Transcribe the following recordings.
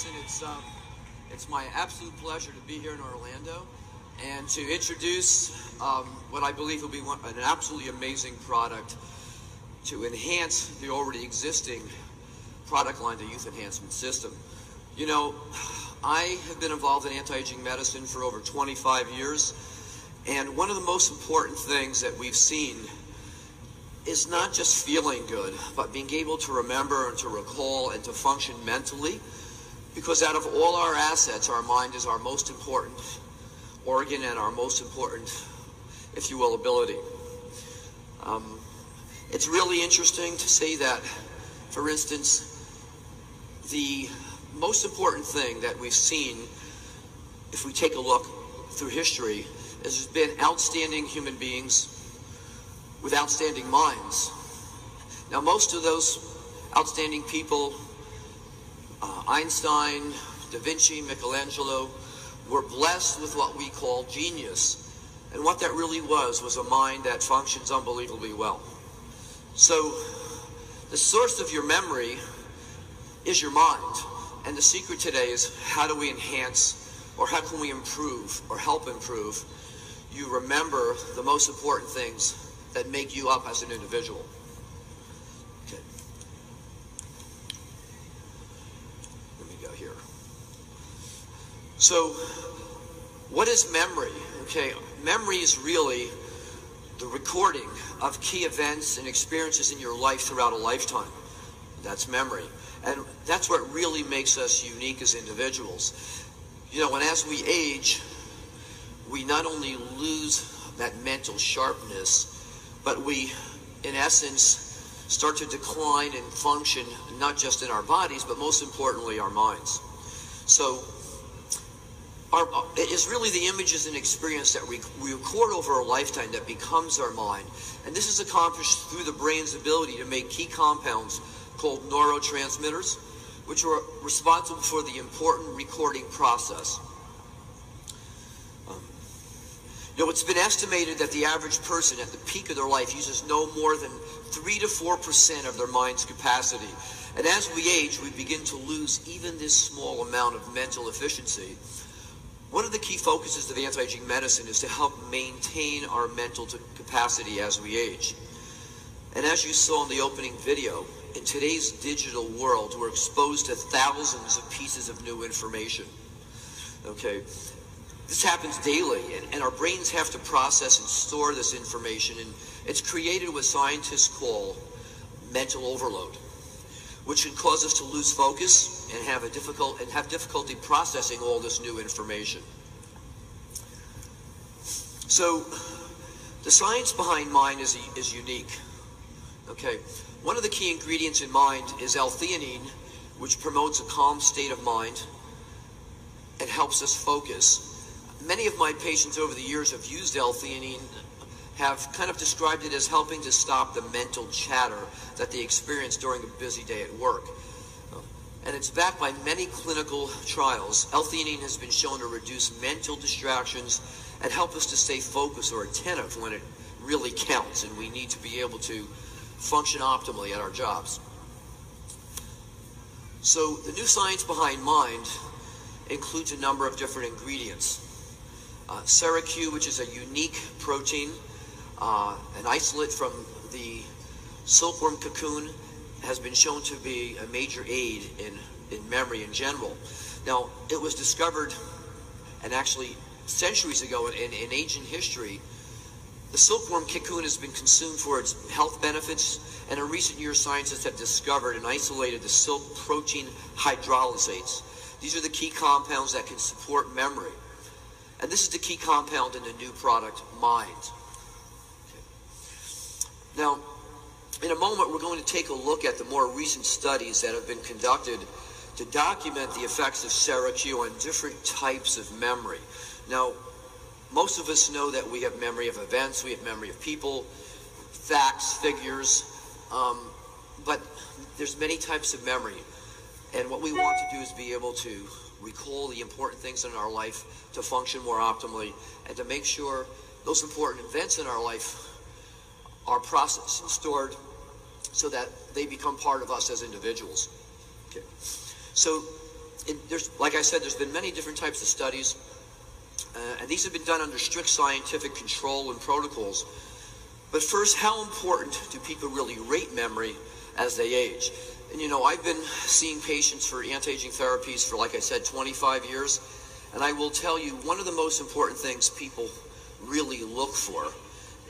Vincent. It's my absolute pleasure to be here in Orlando and to introduce what I believe will be an absolutely amazing product to enhance the already existing product line, the Youth Enhancement System. You know, I have been involved in anti-aging medicine for over 25 years, and one of the most important things that we've seen is not just feeling good, but being able to remember and to recall and to function mentally, because out of all our assets, our mind is our most important organ and our most important, if you will, ability. It's really interesting to say that, for instance, the most important thing that we've seen, if we take a look through history, is there's been outstanding human beings with outstanding minds. Now, most of those outstanding people, Einstein, DaVinci, Michelangelo, were blessed with what we call genius. And what that really was a mind that functions unbelievably well. So, the source of your memory is your mind. And the secret today is, how do we enhance, or how can we improve, or help improve, you remember the most important things that make you up as an individual. Okay. Let me go here. So, what is memory? Okay, memory is really the recording of key events and experiences in your life throughout a lifetime. That's memory. And that's what really makes us unique as individuals. You know, and as we age, we not only lose that mental sharpness, but we, in essence, start to decline and function not just in our bodies, but most importantly, our minds. So, it is really the images and experience that we record over a lifetime that becomes our mind. And this is accomplished through the brain's ability to make key compounds called neurotransmitters, which are responsible for the important recording process. You know, it's been estimated that the average person at the peak of their life uses no more than 3 to 4% of their mind's capacity. And as we age, we begin to lose even this small amount of mental efficiency. One of the key focuses of anti-aging medicine is to help maintain our mental capacity as we age. And as you saw in the opening video, in today's digital world, we're exposed to thousands of pieces of new information. Okay? This happens daily, and our brains have to process and store this information, and it's created what scientists call mental overload, which can cause us to lose focus and have difficulty processing all this new information. So, the science behind mind is unique. Okay, one of the key ingredients in mind is L-theanine, which promotes a calm state of mind and helps us focus. Many of my patients over the years have used L-theanine, have kind of described it as helping to stop the mental chatter that they experience during a busy day at work. And it's backed by many clinical trials. L-theanine has been shown to reduce mental distractions and help us to stay focused or attentive when it really counts, and we need to be able to function optimally at our jobs. So the new science behind mind includes a number of different ingredients. Q, which is a unique protein, an isolate from the silkworm cocoon, has been shown to be a major aid in memory in general. Now, it was discovered, and actually centuries ago in ancient history, the silkworm cocoon has been consumed for its health benefits, and in recent years scientists have discovered and isolated the silk protein hydrolysates. These are the key compounds that can support memory. And this is the key compound in the new product, Mind. Okay. Now, in a moment, we're going to take a look at the more recent studies that have been conducted to document the effects of Q on different types of memory. Now, most of us know that we have memory of events, we have memory of people, facts, figures, but there's many types of memory. And what we want to do is be able to recall the important things in our life to function more optimally and to make sure those important events in our life are processed and stored so that they become part of us as individuals. Okay. So like I said, there's been many different types of studies, and these have been done under strict scientific control and protocols. But first, how important do people really rate memory as they age? And you know, I've been seeing patients for anti-aging therapies for, like I said, 25 years, and I will tell you, one of the most important things people really look for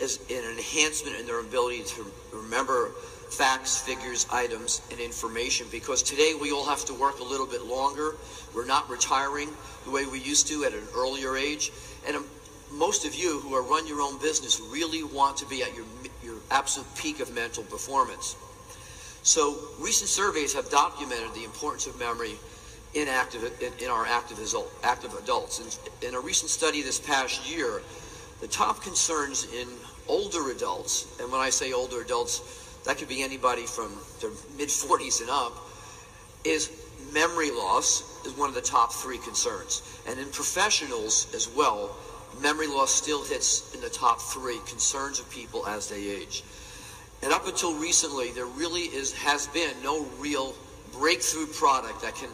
is an enhancement in their ability to remember facts, figures, items, and information, because today we all have to work a little bit longer. We're not retiring the way we used to at an earlier age, and most of you who run your own business really want to be at your absolute peak of mental performance. So recent surveys have documented the importance of memory in our active adults. In a recent study this past year, the top concerns in older adults, and when I say older adults, that could be anybody from their mid-40s and up, is memory loss is one of the top 3 concerns. And in professionals as well, memory loss still hits in the top 3 concerns of people as they age. And up until recently, there really has been no real breakthrough product that can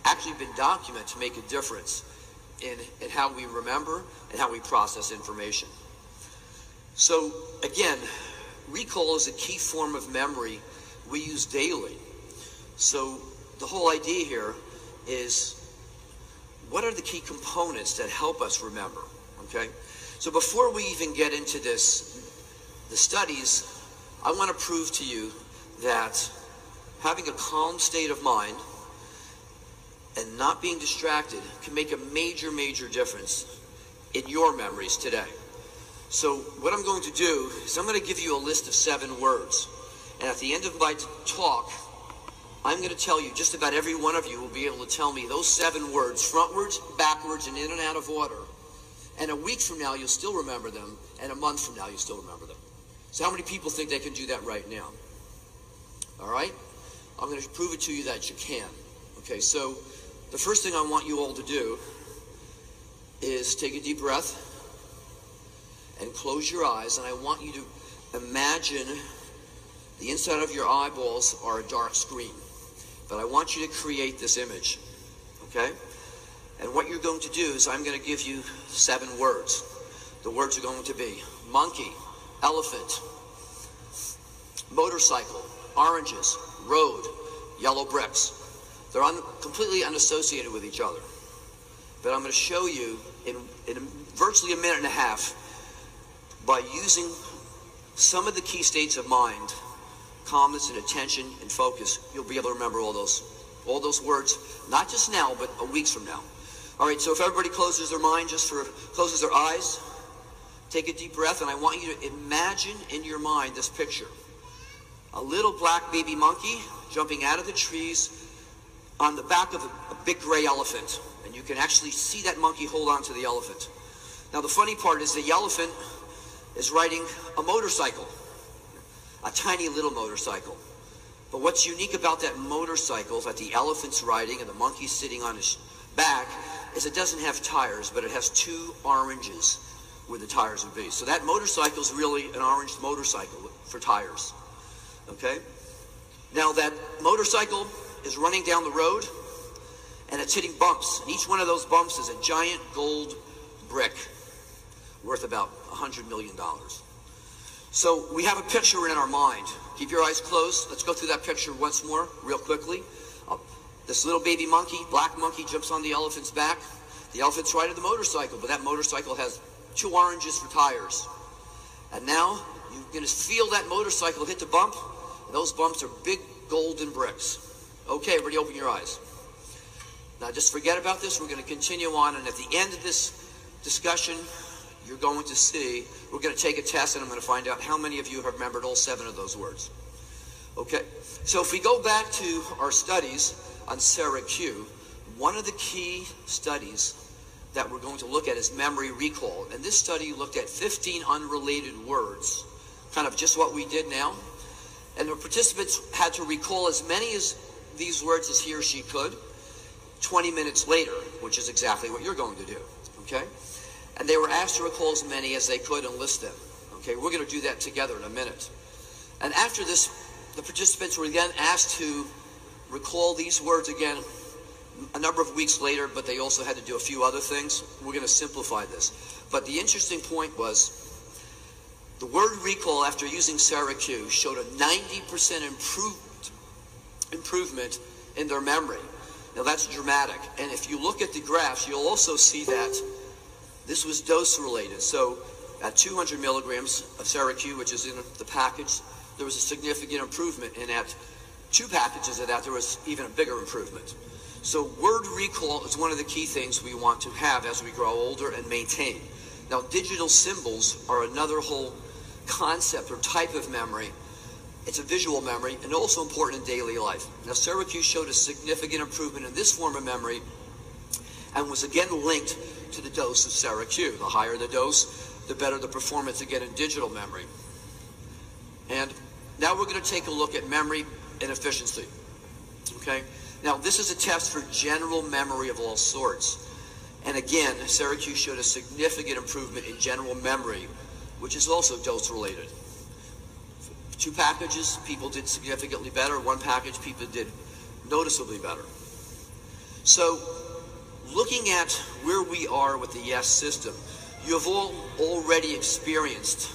actually been documented to make a difference in how we remember and how we process information. So again, recall is a key form of memory we use daily. So the whole idea here is, what are the key components that help us remember? Okay? So before we even get into the studies, I want to prove to you that having a calm state of mind and not being distracted can make a major, major difference in your memories today. So what I'm going to do is I'm going to give you a list of 7 words. And at the end of my talk, I'm going to tell you, just about every one of you will be able to tell me those 7 words, frontwards, backwards, and in and out of order. And a week from now, you'll still remember them. And a month from now, you'll still remember them. So how many people think they can do that right now? All right? I'm going to prove it to you that you can. Okay, so the first thing I want you all to do is take a deep breath and close your eyes, and I want you to imagine the inside of your eyeballs are a dark screen. But I want you to create this image, okay? And what you're going to do is I'm going to give you 7 words. The words are going to be monkey, elephant, motorcycle, oranges, road, yellow bricks. They're completely unassociated with each other. But I'm going to show you in virtually a minute and a half, by using some of the key states of mind, calmness and attention and focus, you'll be able to remember all those words, not just now, but a week from now. All right, so if everybody closes their mind, closes their eyes, take a deep breath, and I want you to imagine in your mind this picture. A little black baby monkey jumping out of the trees on the back of a big gray elephant. And you can actually see that monkey hold on to the elephant. Now the funny part is the elephant is riding a motorcycle, a tiny little motorcycle. But what's unique about that motorcycle that the elephant's riding and the monkey's sitting on his back is it doesn't have tires, but it has 2 oranges where the tires would be. So that motorcycle is really an orange motorcycle for tires. Okay? Now that motorcycle is running down the road and it's hitting bumps. And each one of those bumps is a giant gold brick worth about $100 million. So we have a picture in our mind. Keep your eyes closed. Let's go through that picture once more, real quickly. This little baby monkey, black monkey, jumps on the elephant's back. The elephant's riding the motorcycle, but that motorcycle has 2 oranges for tires. And now you're going to feel that motorcycle hit the bump. And those bumps are big golden bricks. Okay, everybody open your eyes. Now just forget about this. We're going to continue on, and at the end of this discussion, you're going to see, we're going to take a test, and I'm going to find out how many of you have remembered all 7 of those words. Okay, so if we go back to our studies on Sarah Q, one of the key studies that we're going to look at is memory recall. And this study looked at 15 unrelated words, kind of just what we did now. And the participants had to recall as many of these words as he or she could 20 minutes later, which is exactly what you're going to do, okay? And they were asked to recall as many as they could and list them. Okay, we're going to do that together in a minute. And after this, the participants were then asked to recall these words again a number of weeks later, but they also had to do a few other things. We're going to simplify this. But the interesting point was the word recall after using Syracuse showed a 90% improvement in their memory. Now that's dramatic. And if you look at the graphs, you'll also see that this was dose related. So at 200 milligrams of Syracuse, which is in the package, there was a significant improvement. And at 2 packages of that, there was even a bigger improvement. So word recall is one of the key things we want to have as we grow older and maintain. Now digital symbols are another whole concept or type of memory. It's a visual memory and also important in daily life. Now Syracuse showed a significant improvement in this form of memory and was again linked to the dose of Syracuse. The higher the dose, the better the performance again in digital memory. And now we're going to take a look at memory and efficiency. Okay? Now this is a test for general memory of all sorts. And again, Syracuse showed a significant improvement in general memory, which is also dose related. 2 packages, people did significantly better. 1 package, people did noticeably better. So, looking at where we are with the Y.E.S system, you have all already experienced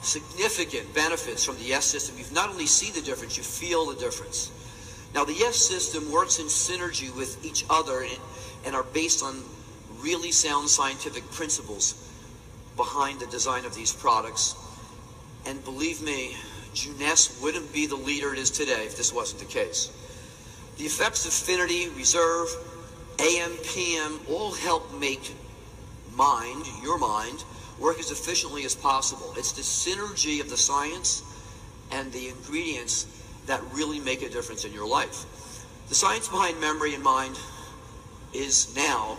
significant benefits from the Y.E.S system. You not only see the difference, you feel the difference. Now, the Y.E.S system works in synergy with each other and are based on really sound scientific principles behind the design of these products. And believe me, Jeunesse wouldn't be the leader it is today if this wasn't the case. The effects of affinity, reserve, AM, PM all help make your mind, work as efficiently as possible. It's the synergy of the science and the ingredients that really make a difference in your life. The science behind memory and mind is now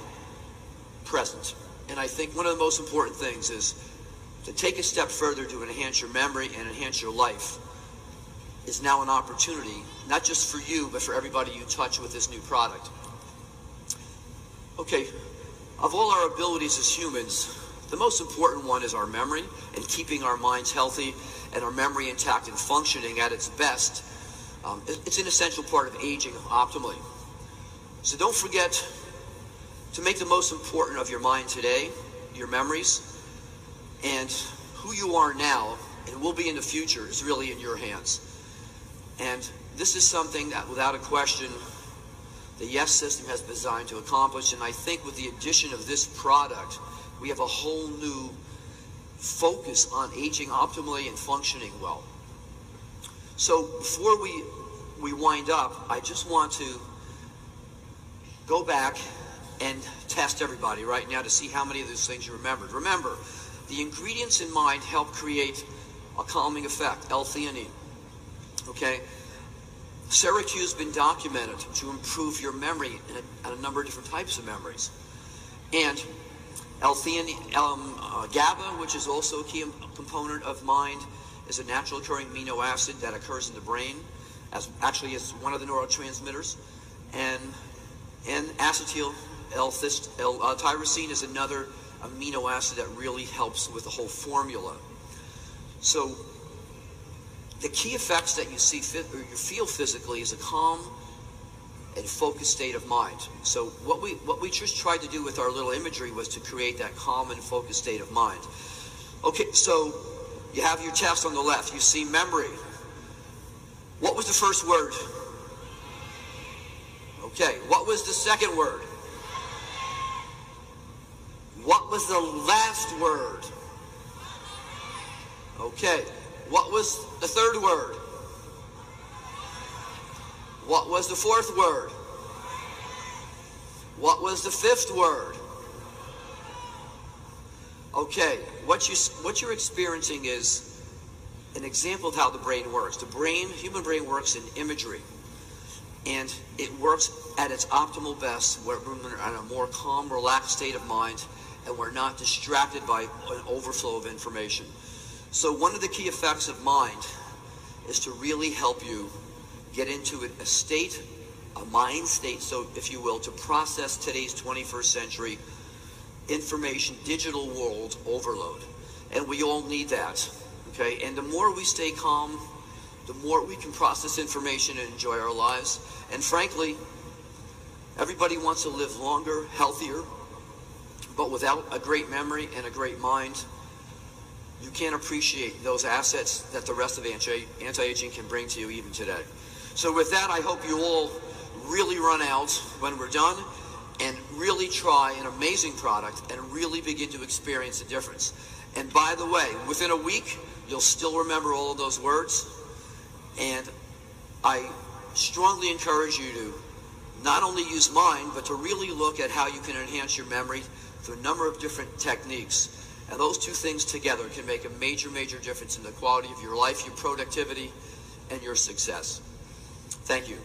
present. And I think one of the most important things is to take a step further to enhance your memory and enhance your life is now an opportunity, not just for you, but for everybody you touch with this new product. Okay, of all our abilities as humans, the most important one is our memory and keeping our minds healthy and our memory intact and functioning at its best. It's an essential part of aging optimally. So don't forget to make the most important of your mind today, your memories, and who you are now and will be in the future is really in your hands. And this is something that, without a question, the Y.E.S system has been designed to accomplish. And I think with the addition of this product, we have a whole new focus on aging optimally and functioning well. So before we wind up, I just want to go back and test everybody right now to see how many of those things you remembered. Remember, the ingredients in mind help create a calming effect, L-theanine. Okay? Syracuse has been documented to improve your memory in a number of different types of memories. And L-theanine, GABA, which is also a key component of mind, is a natural occurring amino acid that occurs in the brain, actually is one of the neurotransmitters. And acetyl L-tyrosine is another amino acid that really helps with the whole formula. So the key effects that you see or you feel physically is a calm and focused state of mind. So what we just tried to do with our little imagery was to create that calm and focused state of mind. Okay, so you have your test on the left. You see memory. What was the first word? Okay, what was the second word? What was the last word? Okay, what was the third word? What was the fourth word? What was the fifth word? Okay, what you're experiencing is an example of how the brain works. The human brain works in imagery, and it works at its optimal best where we're in a more calm, relaxed state of mind, and we're not distracted by an overflow of information. So one of the key effects of mind is to really help you get into a mind state, so if you will, to process today's 21st century information, digital world overload. And we all need that, okay? And the more we stay calm, the more we can process information and enjoy our lives. And frankly, Everybody wants to live longer, healthier, but without a great memory and a great mind, you can't appreciate those assets that the rest of anti-aging can bring to you even today. So with that, I hope you all really run out when we're done and really try an amazing product and really begin to experience the difference. And by the way, within a week, you'll still remember all of those words. And I strongly encourage you to not only use mine, but to really look at how you can enhance your memory through a number of different techniques. And those two things together can make a major, major difference in the quality of your life, your productivity, and your success. Thank you.